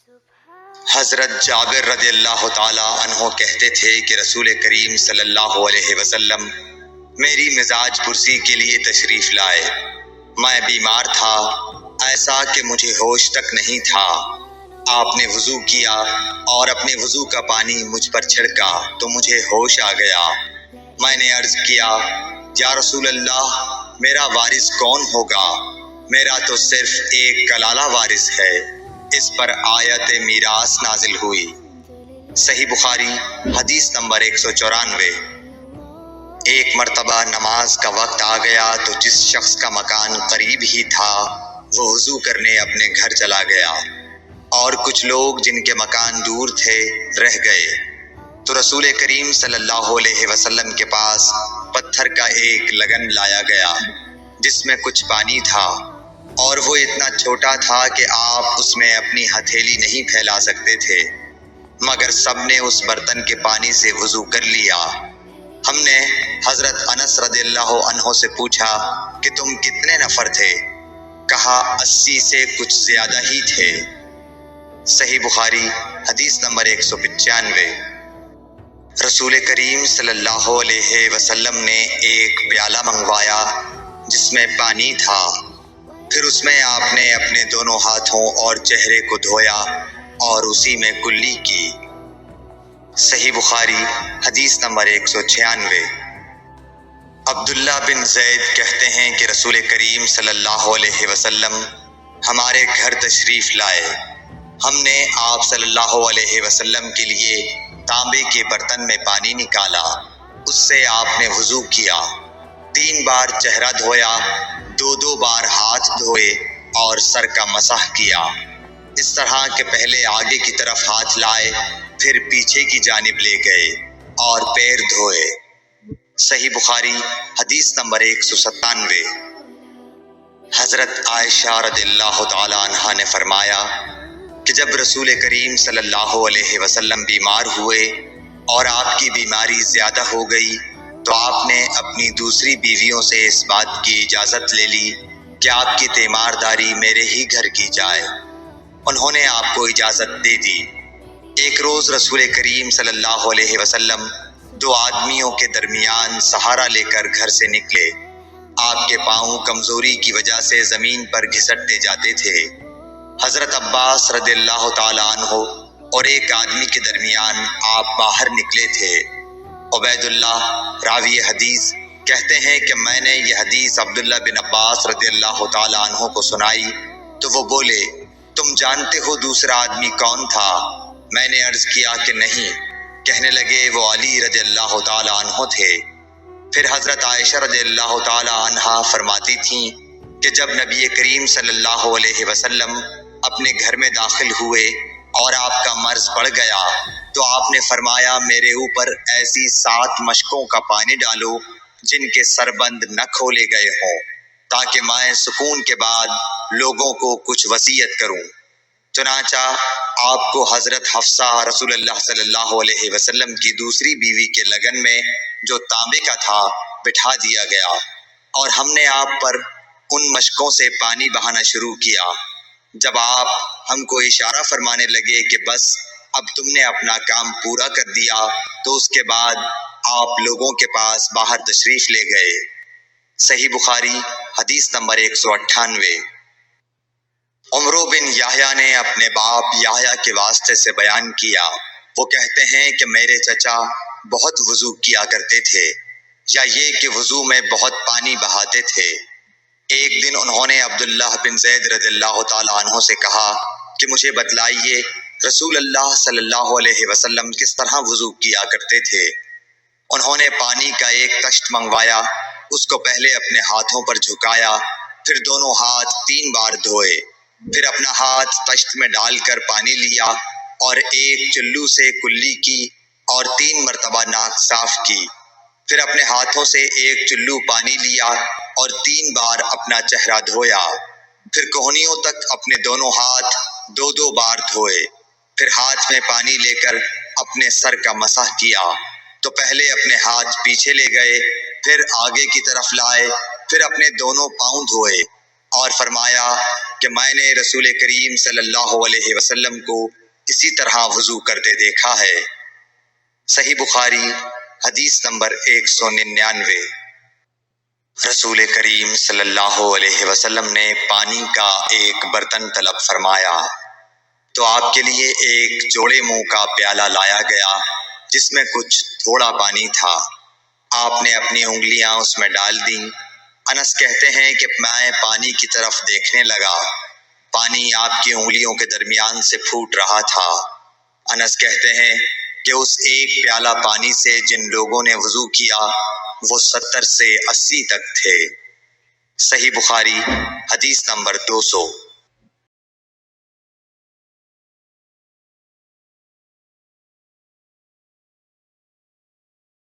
حضرت جابر رضی اللہ تعالی عنہ کہتے تھے کہ رسول کریم صلی اللہ علیہ وسلم میری مزاج پرسی کے لیے تشریف لائے۔ میں بیمار تھا، ایسا کہ مجھے ہوش تک نہیں تھا۔ آپ نے وضو کیا اور اپنے وضو کا پانی مجھ پر چھڑکا تو مجھے ہوش آ گیا۔ میں نے عرض کیا، یا رسول اللہ، میرا وارث کون ہوگا؟ میرا تو صرف ایک کلالہ وارث ہے۔ اس پر آیت میراث نازل ہوئی۔ صحیح بخاری حدیث نمبر 194۔ ایک مرتبہ نماز کا وقت آ گیا تو جس شخص کا مکان قریب ہی تھا وہ وضو کرنے اپنے گھر چلا گیا، اور کچھ لوگ جن کے مکان دور تھے رہ گئے۔ تو رسول کریم صلی اللہ علیہ وسلم کے پاس پتھر کا ایک لگن لایا گیا جس میں کچھ پانی تھا، اور وہ اتنا چھوٹا تھا کہ آپ اس میں اپنی ہتھیلی نہیں پھیلا سکتے تھے، مگر سب نے اس برتن کے پانی سے وضو کر لیا۔ ہم نے حضرت انس رضی اللہ عنہ سے پوچھا کہ تم کتنے نفر تھے؟ کہا 80 سے کچھ زیادہ ہی تھے۔ صحیح بخاری حدیث نمبر 195۔ رسول کریم صلی اللہ علیہ وسلم نے ایک پیالہ منگوایا جس میں پانی تھا، پھر اس میں آپ نے اپنے دونوں ہاتھوں اور چہرے کو دھویا اور اسی میں کلی کی۔ صحیح بخاری حدیث نمبر 196۔ عبداللہ بن زید کہتے ہیں کہ رسول کریم صلی اللہ علیہ وسلم ہمارے گھر تشریف لائے۔ ہم نے آپ صلی اللہ علیہ وسلم کے لیے تانبے کے برتن میں پانی نکالا، اس سے آپ نے وضو کیا، 3 بار چہرہ دھویا، 2 بار ہاتھ دھوئے اور سر کا مسح کیا، اس طرح کہ پہلے آگے کی طرف ہاتھ لائے، پھر پیچھے کی جانب لے گئے اور پیر دھوئے۔ صحیح بخاری حدیث نمبر 197۔ حضرت عائشہ رضی اللہ تعالی عنہا نے فرمایا کہ جب رسول کریم صلی اللہ علیہ وسلم بیمار ہوئے اور آپ کی بیماری زیادہ ہو گئی تو آپ نے اپنی دوسری بیویوں سے اس بات کی اجازت لے لی کہ آپ کی تیمارداری میرے ہی گھر کی جائے۔ انہوں نے آپ کو اجازت دے دی۔ ایک روز رسول کریم صلی اللہ علیہ وسلم 2 آدمیوں کے درمیان سہارا لے کر گھر سے نکلے۔ آپ کے پاؤں کمزوری کی وجہ سے زمین پر گھسٹتے جاتے تھے۔ حضرت عباس رضی اللہ تعالی عنہ اور ایک آدمی کے درمیان آپ باہر نکلے تھے۔ عبید اللہ راوی حدیث کہتے ہیں کہ میں نے یہ حدیث عبداللہ بن عباس رضی اللہ تعالی عنہ کو سنائی تو وہ بولے، تم جانتے ہو دوسرا آدمی کون تھا؟ میں نے عرض کیا کہ نہیں۔ کہنے لگے وہ علی رضی اللہ تعالی عنہ تھے۔ پھر حضرت عائشہ رضی اللہ تعالی عنہا فرماتی تھیں کہ جب نبی کریم صلی اللہ علیہ وسلم اپنے گھر میں داخل ہوئے اور آپ کا مرض بڑھ گیا تو آپ نے فرمایا میرے اوپر ایسی 7 مشکوں کا پانی ڈالو جن کے سربند نہ کھولے گئے ہوں، تاکہ میں سکون کے بعد لوگوں کو کچھ وصیت کروں۔ چنانچہ آپ کو حضرت حفصہ رسول اللہ صلی اللہ علیہ وسلم کی دوسری بیوی کے لگن میں جو تانبے کا تھا بٹھا دیا گیا، اور ہم نے آپ پر ان مشکوں سے پانی بہانا شروع کیا۔ جب آپ ہم کو اشارہ فرمانے لگے کہ بس اب تم نے اپنا کام پورا کر دیا تو اس کے بعد آپ لوگوں کے پاس باہر تشریف لے گئے۔ صحیح بخاری حدیث نمبر 198۔ عمرو بن یحییٰ نے اپنے باپ یحییٰ کے واسطے سے بیان کیا، وہ کہتے ہیں کہ میرے چچا بہت وضو کیا کرتے تھے، یا یہ کہ وضو میں بہت پانی بہاتے تھے۔ ایک دن انہوں نے عبداللہ بن زید رضی اللہ تعالی عنہ سے کہا کہ مجھے بتلائیے رسول اللہ صلی اللہ علیہ وسلم کس طرح وضو کیا کرتے تھے۔ انہوں نے پانی کا ایک تشت منگوایا، اس کو پہلے اپنے ہاتھوں پر جھکایا، پھر دونوں ہاتھ 3 بار دھوئے، پھر اپنا ہاتھ تشت میں ڈال کر پانی لیا اور ایک چلو سے کلی کی اور 3 مرتبہ ناک صاف کی، پھر اپنے ہاتھوں سے ایک چلو پانی لیا اور 3 بار اپنا چہرہ دھویا، پھر کوہنیوں تک اپنے دونوں ہاتھ 2 بار دھوئے، پھر ہاتھ میں پانی لے کر اپنے سر کا مسح کیا، تو پہلے اپنے ہاتھ پیچھے لے گئے، پھر آگے کی طرف لائے، پھر اپنے دونوں پاؤں دھوئے، اور فرمایا کہ میں نے رسول کریم صلی اللہ علیہ وسلم کو اسی طرح وضو کرتے دیکھا ہے۔ صحیح بخاری حدیث نمبر 199۔ رسول کریم صلی اللہ علیہ وسلم نے پانی کا ایک برتن طلب فرمایا تو آپ کے لیے ایک جوڑے منہ کا پیالہ لایا گیا جس میں کچھ تھوڑا پانی تھا۔ آپ نے اپنی انگلیاں اس میں ڈال دیں۔ انس کہتے ہیں کہ میں پانی کی طرف دیکھنے لگا، پانی آپ کی انگلیوں کے درمیان سے پھوٹ رہا تھا۔ انس کہتے ہیں کہ اس ایک پیالہ پانی سے جن لوگوں نے وضو کیا وہ 70 سے 80 تک تھے۔ صحیح بخاری حدیث نمبر 200۔